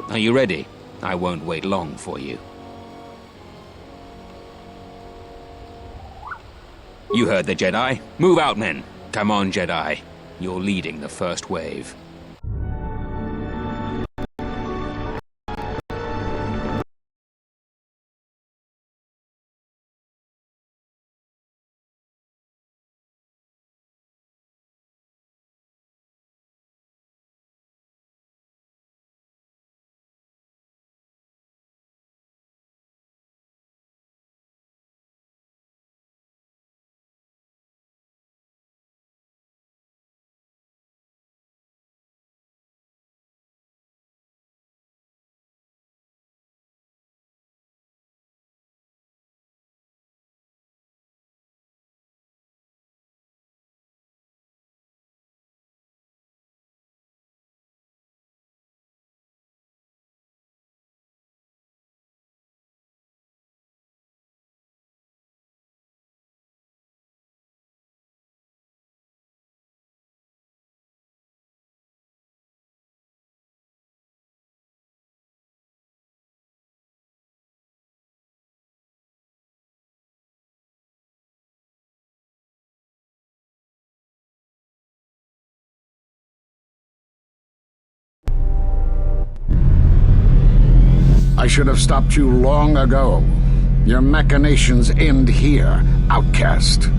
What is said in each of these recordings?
Are you ready? I won't wait long for you. You heard the Jedi. Move out, men. Come on, Jedi. You're leading the first wave. I should have stopped you long ago. Your machinations end here, outcast.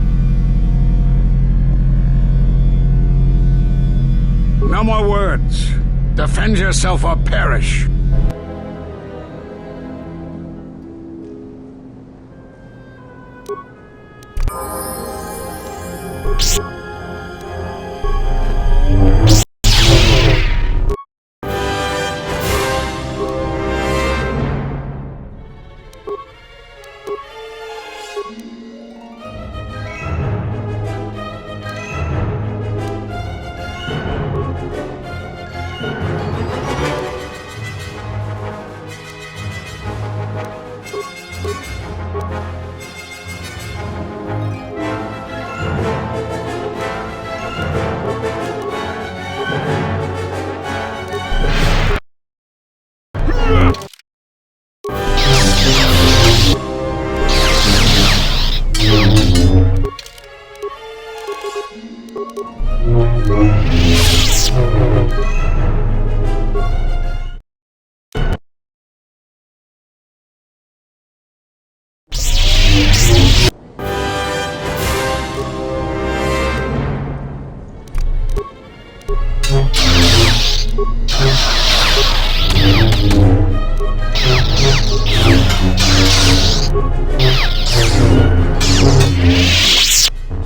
No more words. Defend yourself or perish.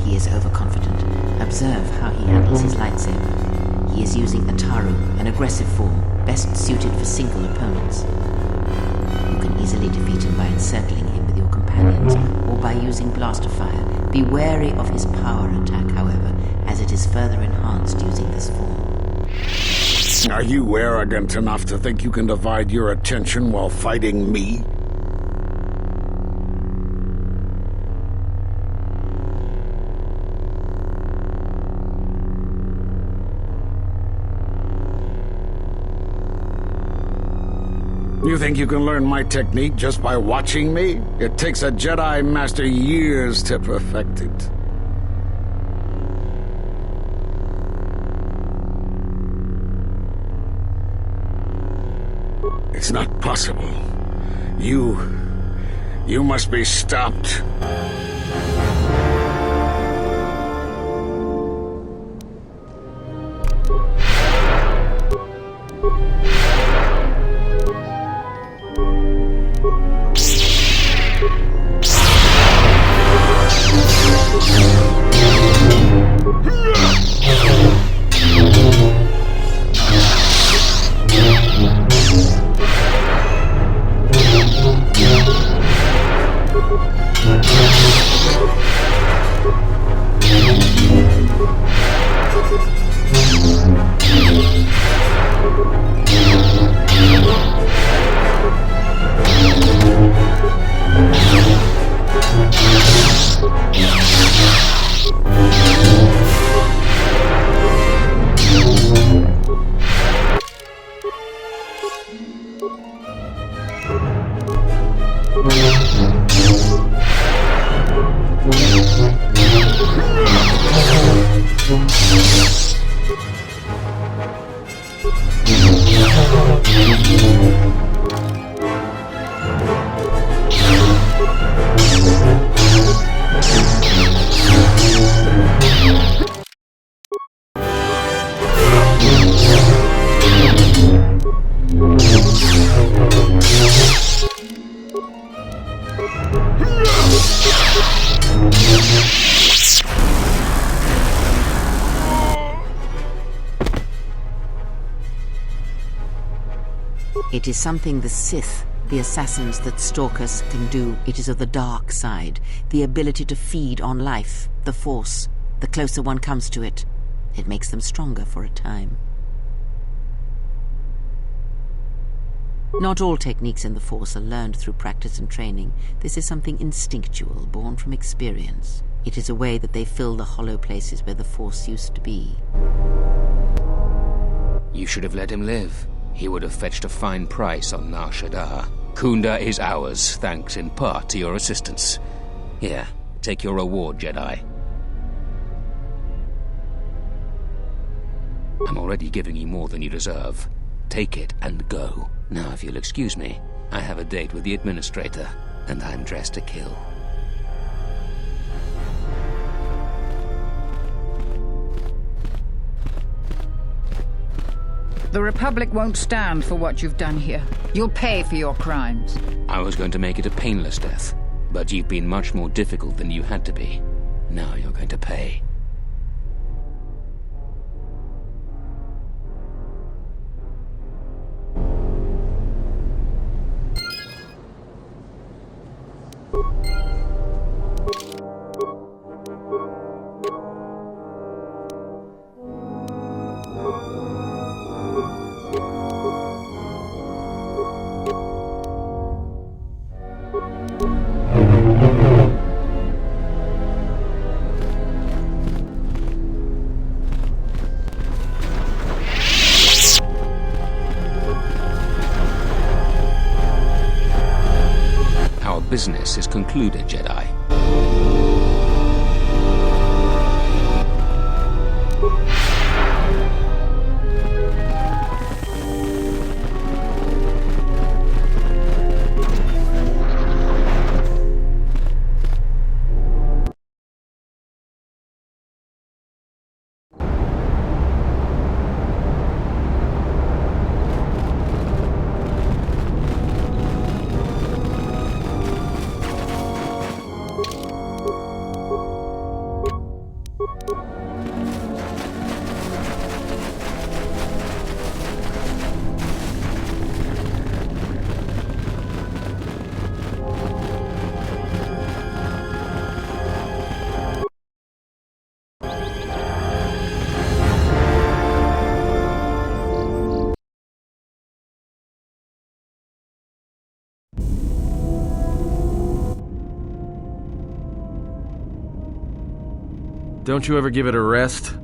He is overconfident. Observe how he handles his lightsaber. He is using Ataru, an aggressive form, best suited for single opponents. You can easily defeat him by encircling him with your companions, or by using blaster fire. Be wary of his power attack, however, as it is further enhanced using this form. Are you arrogant enough to think you can divide your attention while fighting me? You think you can learn my technique just by watching me? It takes a Jedi Master years to perfect it. It's not possible. You must be stopped. It is something the Sith, the assassins that stalk us, can do. It is of the dark side, the ability to feed on life, the Force. The closer one comes to it, it makes them stronger for a time. Not all techniques in the Force are learned through practice and training. This is something instinctual, born from experience. It is a way that they fill the hollow places where the Force used to be. You should have let him live. He would have fetched a fine price on Nar Shaddaa. Kunda is ours, thanks in part to your assistance. Here, take your reward, Jedi. I'm already giving you more than you deserve. Take it and go. Now, if you'll excuse me, I have a date with the Administrator, and I'm dressed to kill. The Republic won't stand for what you've done here. You'll pay for your crimes. I was going to make it a painless death, but you've been much more difficult than you had to be. Now you're going to pay. Business is concluded, Jedi. Don't you ever give it a rest?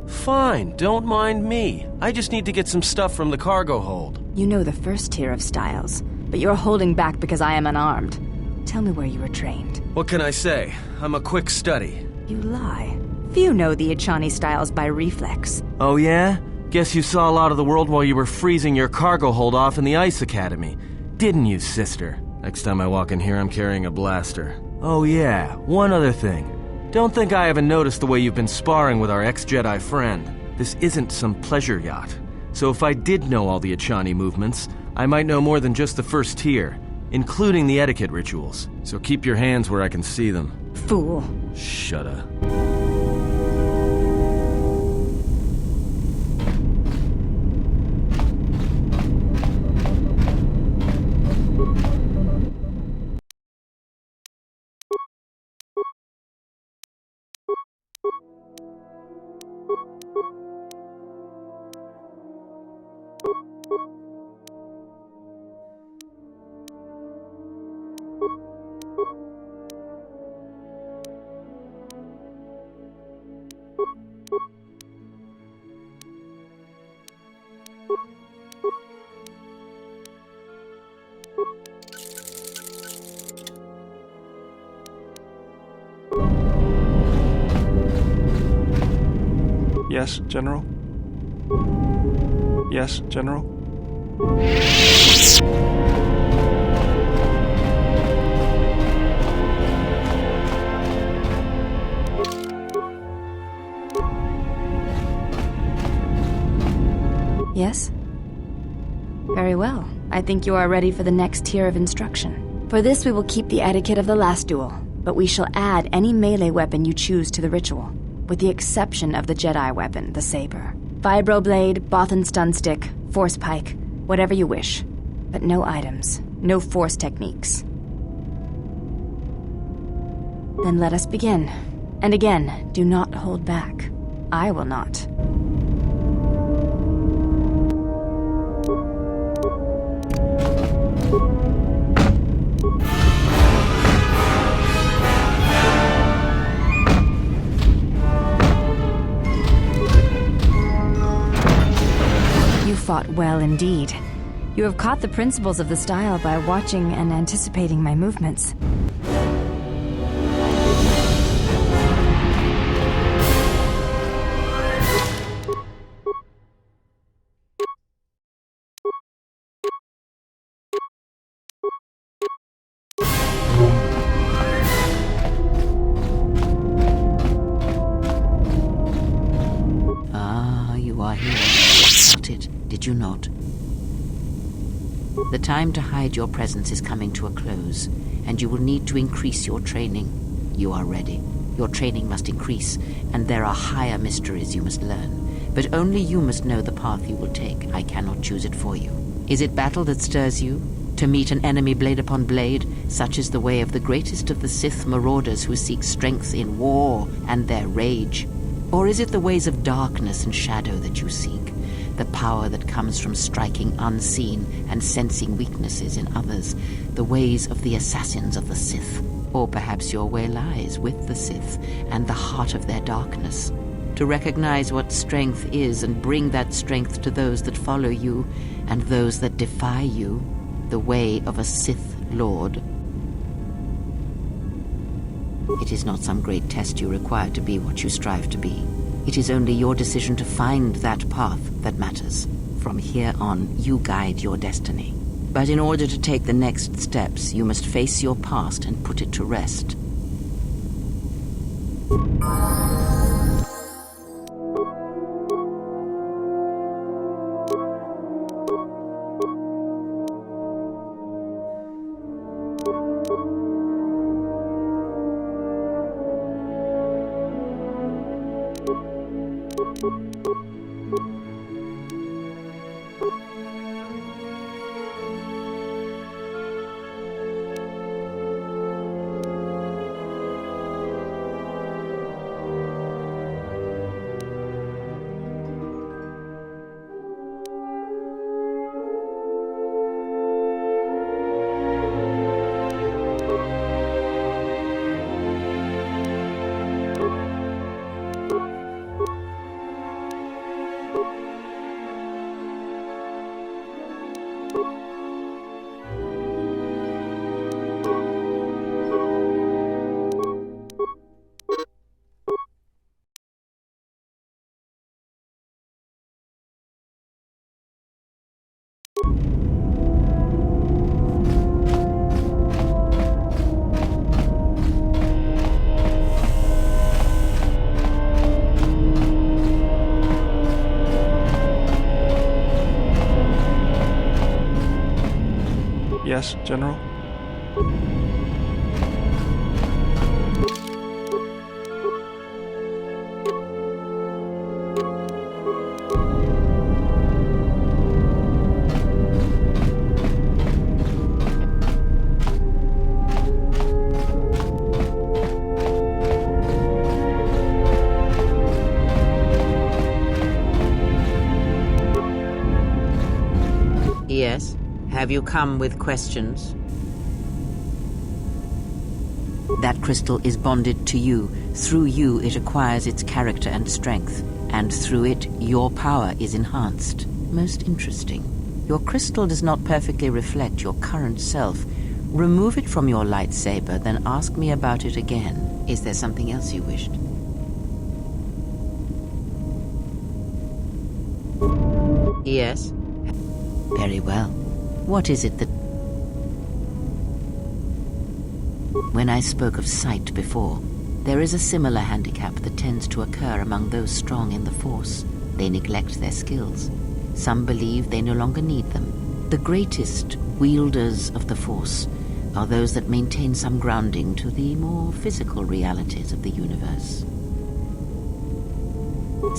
Fine, don't mind me. I just need to get some stuff from the cargo hold. You know the first tier of styles, but you're holding back because I am unarmed. Tell me where you were trained. What can I say? I'm a quick study. You lie. Few know the Echani styles by reflex. Oh yeah? Guess you saw a lot of the world while you were freezing your cargo hold off in the Ice Academy. Didn't you, sister? Next time I walk in here, I'm carrying a blaster. Oh yeah, one other thing. Don't think I haven't noticed the way you've been sparring with our ex-Jedi friend. This isn't some pleasure yacht. So if I did know all the Echani movements, I might know more than just the first tier, including the etiquette rituals. So keep your hands where I can see them. Fool. Shut up. Yes, General? Yes, General? Yes? Very well. I think you are ready for the next tier of instruction. For this, we will keep the etiquette of the last duel, but we shall add any melee weapon you choose to the ritual, with the exception of the Jedi weapon, the saber. Vibroblade, Bothan stun stick, force pike, whatever you wish. But no items, no force techniques. Then let us begin. And again, do not hold back. I will not. You fought well indeed. You have caught the principles of the style by watching and anticipating my movements. You are here. Felt it, did you not? The time to hide your presence is coming to a close, and you will need to increase your training. You are ready. Your training must increase, and there are higher mysteries you must learn. But only you must know the path you will take. I cannot choose it for you. Is it battle that stirs you? To meet an enemy blade upon blade? Such is the way of the greatest of the Sith marauders who seek strength in war and their rage. Or is it the ways of darkness and shadow that you seek? The power that comes from striking unseen and sensing weaknesses in others? The ways of the assassins of the Sith? Or perhaps your way lies with the Sith and the heart of their darkness? To recognize what strength is and bring that strength to those that follow you and those that defy you? The way of a Sith Lord. It is not some great test you require to be what you strive to be. It is only your decision to find that path that matters. From here on, you guide your destiny. But in order to take the next steps, you must face your past and put it to rest. Yes, General? Yes? Have you come with questions? That crystal is bonded to you. Through you, it acquires its character and strength. And through it, your power is enhanced. Most interesting. Your crystal does not perfectly reflect your current self. Remove it from your lightsaber, then ask me about it again. Is there something else you wished? Yes? Very well. What is it that... When I spoke of sight before, there is a similar handicap that tends to occur among those strong in the Force. They neglect their skills. Some believe they no longer need them. The greatest wielders of the Force are those that maintain some grounding to the more physical realities of the universe.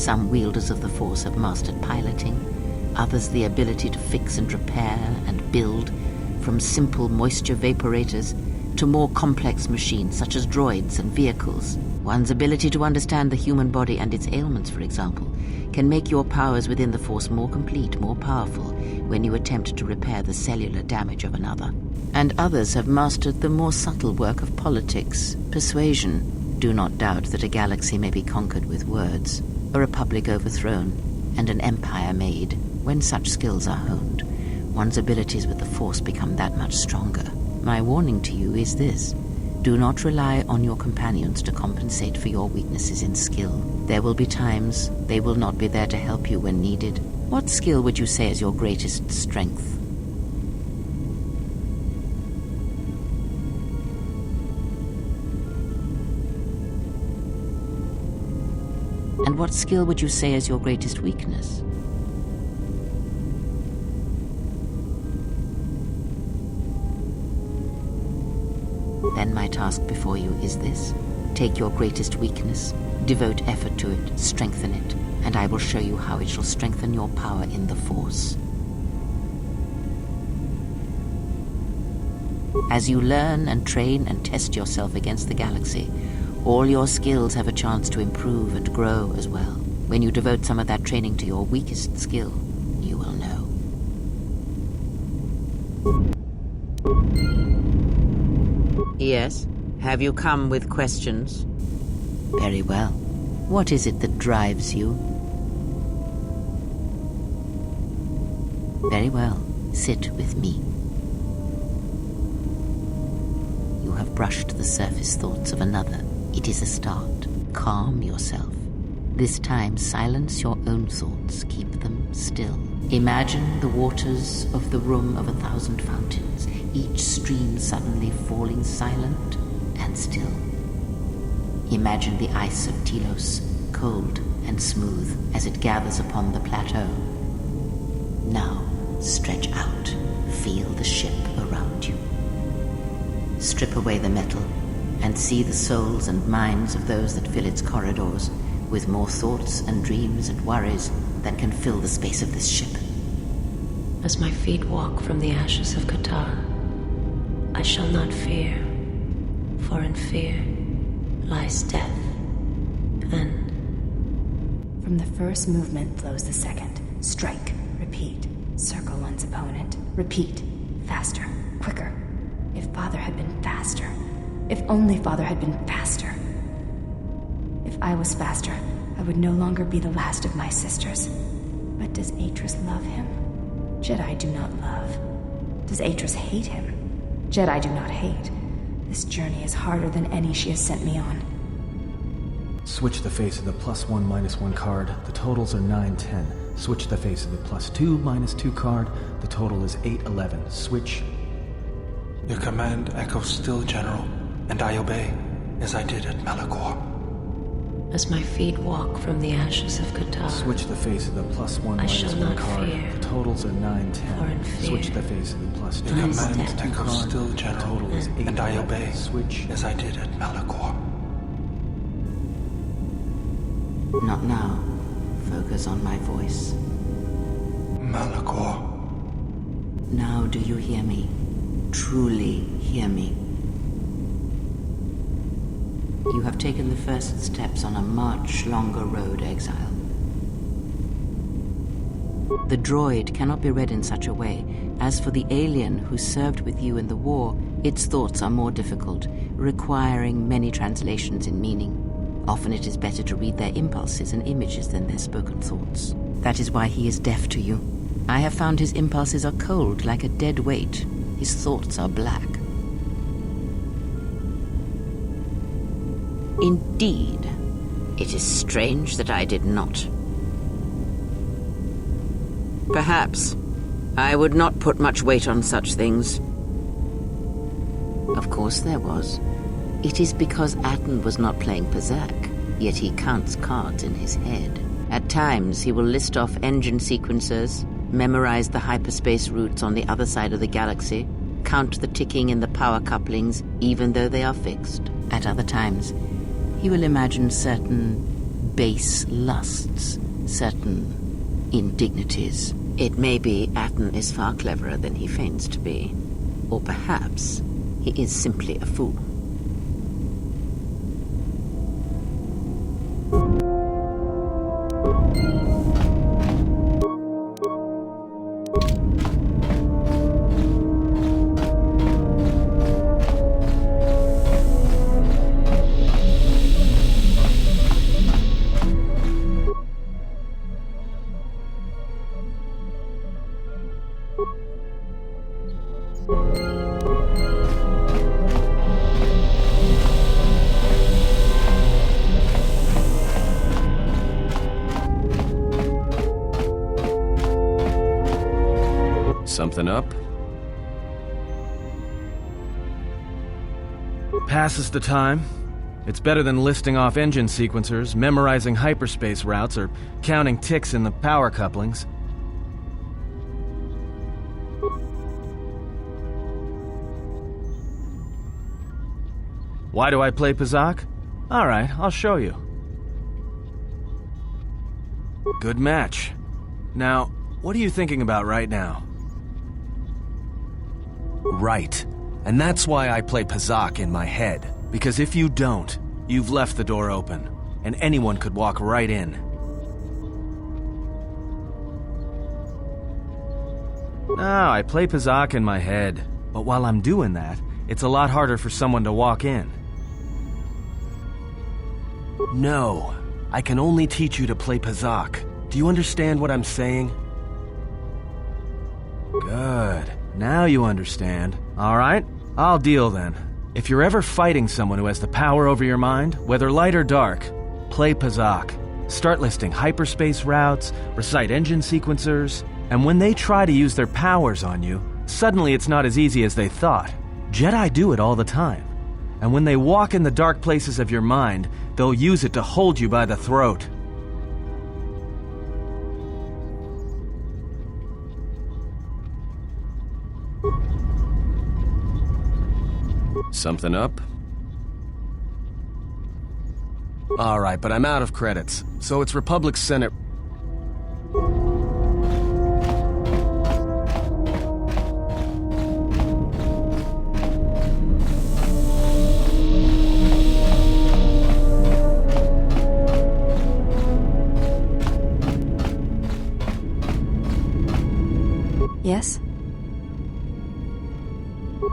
Some wielders of the Force have mastered piloting, others the ability to fix and repair and build, from simple moisture vaporators to more complex machines such as droids and vehicles. One's ability to understand the human body and its ailments, for example, can make your powers within the Force more complete, more powerful, when you attempt to repair the cellular damage of another. And others have mastered the more subtle work of politics, persuasion. Do not doubt that a galaxy may be conquered with words, a republic overthrown, and an empire made. When such skills are honed, one's abilities with the Force become that much stronger. My warning to you is this: do not rely on your companions to compensate for your weaknesses in skill. There will be times they will not be there to help you when needed. What skill would you say is your greatest strength? And what skill would you say is your greatest weakness? Then my task before you is this: take your greatest weakness, devote effort to it, strengthen it, and I will show you how it shall strengthen your power in the Force. As you learn and train and test yourself against the galaxy, all your skills have a chance to improve and grow as well. When you devote some of that training to your weakest skill, you will know. Yes? Have you come with questions? Very well. What is it that drives you? Very well. Sit with me. You have brushed the surface thoughts of another. It is a start. Calm yourself. This time, silence your own thoughts. Keep them still. Imagine the waters of the room of 1,000 fountains, each stream suddenly falling silent and still. Imagine the ice of Telos, cold and smooth, as it gathers upon the plateau. Now, stretch out. Feel the ship around you. Strip away the metal and see the souls and minds of those that fill its corridors with more thoughts and dreams and worries than can fill the space of this ship. As my feet walk from the ashes of KOTOR, I shall not fear, for in fear lies death, and... From the first movement flows the second. Strike, repeat, circle one's opponent, repeat, faster, quicker. If Father had been faster. If only Father had been faster. If I was faster, I would no longer be the last of my sisters. But does Atris love him? Jedi do not love. Does Atris hate him? Jedi do not hate. This journey is harder than any she has sent me on. Switch the face of the +1, -1 card. The totals are 9, 10. Switch the face of the +2, -2 card. The total is 8, 11. Switch. Your command echoes still, General, and I obey, as I did at Malachor. As my feet walk from the ashes of KOTOR, Switch the face of the +1, I shall -1 not card. fear, The totals are 9, for in 10. fear Switch the face of the +2, Your command death. -2 echoes card. still, The General, total is 8, and I 11. obey, Switch. as I did at Malachor. Not now. Focus on my voice. Malachor. Now do you hear me? Truly hear me. You have taken the first steps on a much longer road, exile. The droid cannot be read in such a way. As for the alien who served with you in the war, its thoughts are more difficult, requiring many translations in meaning. Often it is better to read their impulses and images than their spoken thoughts. That is why he is deaf to you. I have found his impulses are cold, like a dead weight. His thoughts are black. Indeed, it is strange that I did not. Perhaps. I would not put much weight on such things. Of course there was. It is because Atten was not playing Berserk, yet he counts cards in his head. At times, he will list off engine sequencers, memorize the hyperspace routes on the other side of the galaxy, count the ticking in the power couplings, even though they are fixed. At other times, he will imagine certain base lusts, certain indignities. It may be Atten is far cleverer than he feigns to be. Or perhaps he is simply a fool. Something up? Passes the time. It's better than listing off engine sequencers, memorizing hyperspace routes, or counting ticks in the power couplings. Why do I play Pazak? Alright, I'll show you. Good match. Now, what are you thinking about right now? Right. And that's why I play Pazak in my head. Because if you don't, you've left the door open, and anyone could walk right in. No, I play Pazak in my head. But while I'm doing that, it's a lot harder for someone to walk in. No, I can only teach you to play Pazak. Do you understand what I'm saying? Good. Now you understand. Alright, I'll deal then. If you're ever fighting someone who has the power over your mind, whether light or dark, play Pazak. Start listing hyperspace routes, recite engine sequencers, and when they try to use their powers on you, suddenly it's not as easy as they thought. Jedi do it all the time. And when they walk in the dark places of your mind, they'll use it to hold you by the throat. Something up? Alright, but I'm out of credits, so it's Republic Senate. Yes?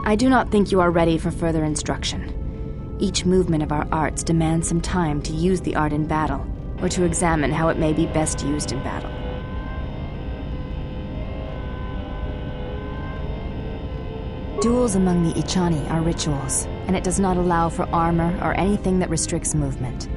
I do not think you are ready for further instruction. Each movement of our arts demands some time to use the art in battle, or to examine how it may be best used in battle. Duels among the Ichani are rituals, and it does not allow for armor or anything that restricts movement.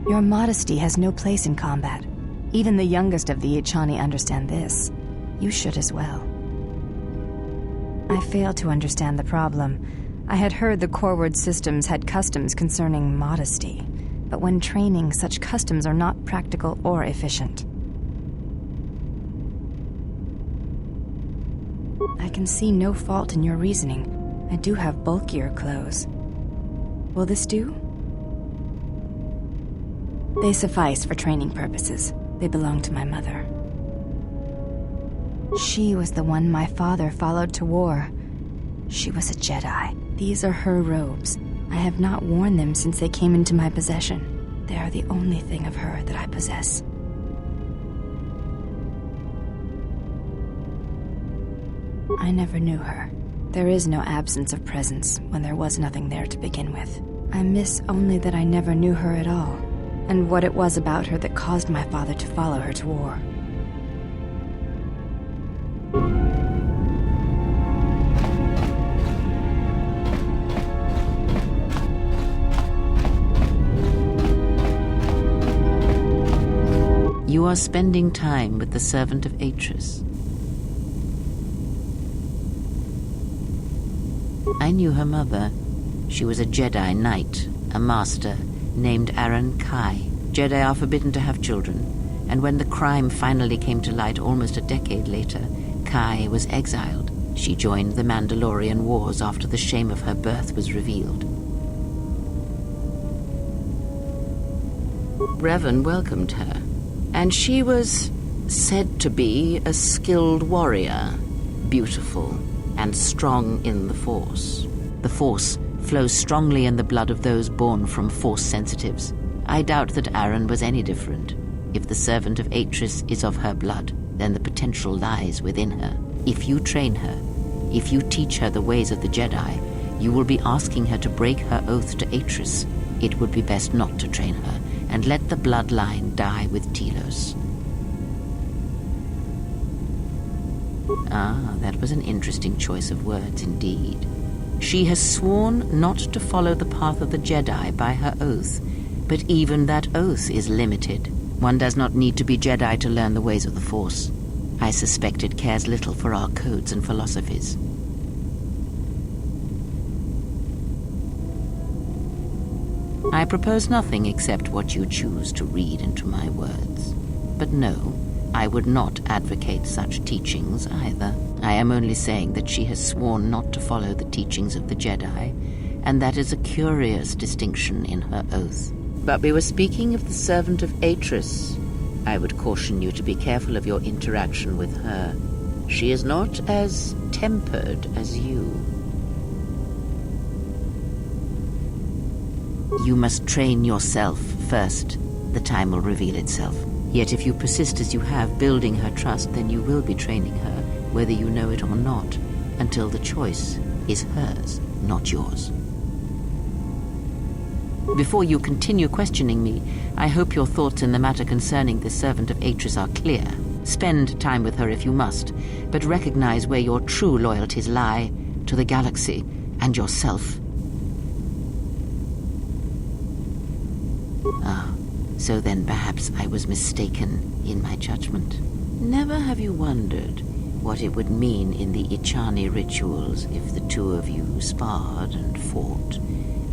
Your modesty has no place in combat. Even the youngest of the Ichani understand this. You should as well. I failed to understand the problem. I had heard the Coreward systems had customs concerning modesty, but when training, such customs are not practical or efficient. I can see no fault in your reasoning. I do have bulkier clothes. Will this do? They suffice for training purposes. They belong to my mother. She was the one my father followed to war. She was a Jedi. These are her robes. I have not worn them since they came into my possession. They are the only thing of her that I possess. I never knew her. There is no absence of presence when there was nothing there to begin with. I miss only that I never knew her at all, and what it was about her that caused my father to follow her to war. are spending time with the servant of Atris. I knew her mother. She was a Jedi Knight, a master, named Aaron Kai. Jedi are forbidden to have children, and when the crime finally came to light almost a decade later, Kai was exiled. She joined the Mandalorian Wars after the shame of her birth was revealed. Revan welcomed her, and she was said to be a skilled warrior, beautiful and strong in the Force. The Force flows strongly in the blood of those born from Force sensitives. I doubt that Aaron was any different. If the servant of Atris is of her blood, then the potential lies within her. If you train her, if you teach her the ways of the Jedi, you will be asking her to break her oath to Atris. It would be best not to train her, and let the bloodline die with Telos. Ah, that was an interesting choice of words indeed. She has sworn not to follow the path of the Jedi by her oath, but even that oath is limited. One does not need to be Jedi to learn the ways of the Force. I suspect it cares little for our codes and philosophies. I propose nothing except what you choose to read into my words. But no, I would not advocate such teachings either. I am only saying that she has sworn not to follow the teachings of the Jedi, and that is a curious distinction in her oath. But we were speaking of the servant of Atris. I would caution you to be careful of your interaction with her. She is not as tempered as you. You must train yourself first. The time will reveal itself. Yet if you persist as you have, building her trust, then you will be training her, whether you know it or not, until the choice is hers, not yours. Before you continue questioning me, I hope your thoughts in the matter concerning this servant of Atris are clear. Spend time with her if you must, but recognize where your true loyalties lie, to the galaxy and yourself. Ah, so then perhaps I was mistaken in my judgment. Never have you wondered what it would mean in the Ichani rituals if the two of you sparred and fought,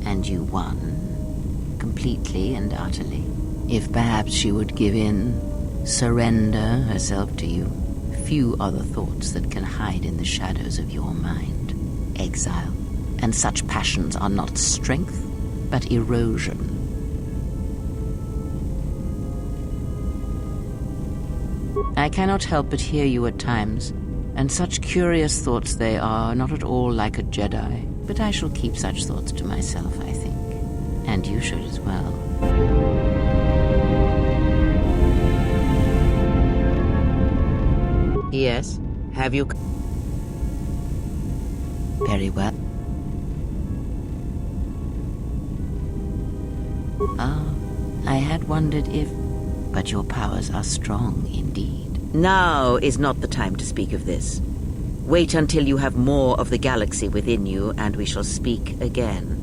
and you won completely and utterly? If perhaps she would give in, surrender herself to you? Few are the thoughts that can hide in the shadows of your mind. Exile. And such passions are not strength, but erosion. I cannot help but hear you at times, and such curious thoughts they are, not at all like a Jedi. But I shall keep such thoughts to myself, I think. And you should as well. Yes, have you... Very well. Ah, I had wondered if... But your powers are strong indeed. Now is not the time to speak of this. Wait until you have more of the galaxy within you, and we shall speak again.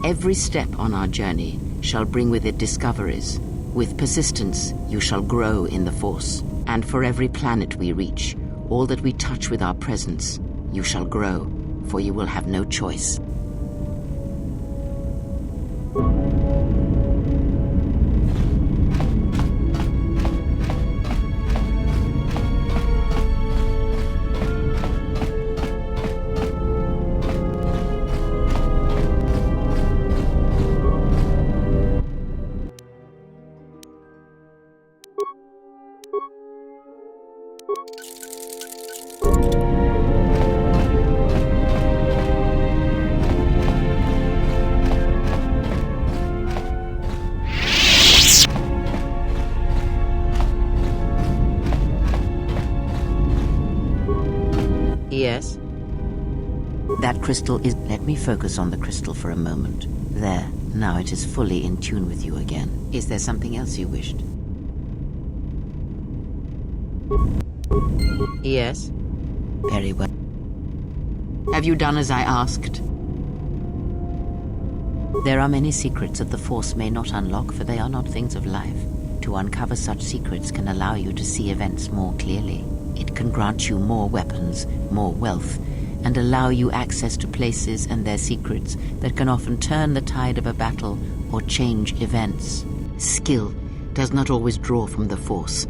Every step on our journey shall bring with it discoveries. With persistence, you shall grow in the Force. And for every planet we reach, all that we touch with our presence, you shall grow, for you will have no choice. Yes? That crystal is... Let me focus on the crystal for a moment. There. Now it is fully in tune with you again. Is there something else you wished? Yes? Very well. Have you done as I asked? There are many secrets that the Force may not unlock, for they are not things of life. To uncover such secrets can allow you to see events more clearly. It can grant you more weapons, more wealth, and allow you access to places and their secrets that can often turn the tide of a battle or change events. Skill does not always draw from the Force,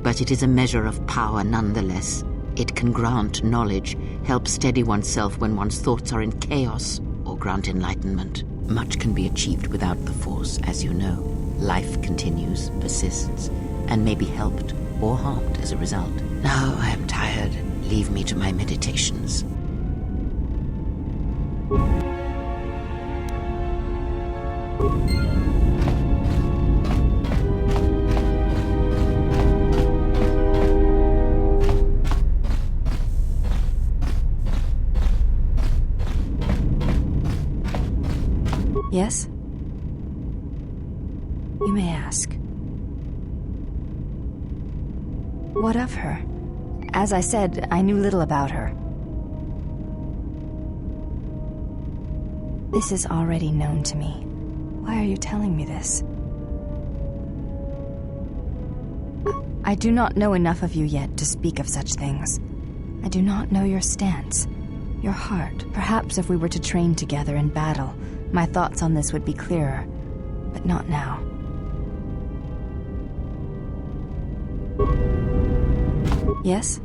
but it is a measure of power nonetheless. It can grant knowledge, help steady oneself when one's thoughts are in chaos, or grant enlightenment. Much can be achieved without the Force, as you know. Life continues, persists, and may be helped or harmed as a result. Now I am tired. Leave me to my meditations. Yes? You may ask. What of her? As I said, I knew little about her. This is already known to me. Why are you telling me this? I do not know enough of you yet to speak of such things. I do not know your stance, your heart. Perhaps if we were to train together in battle, my thoughts on this would be clearer, but not now. Yes?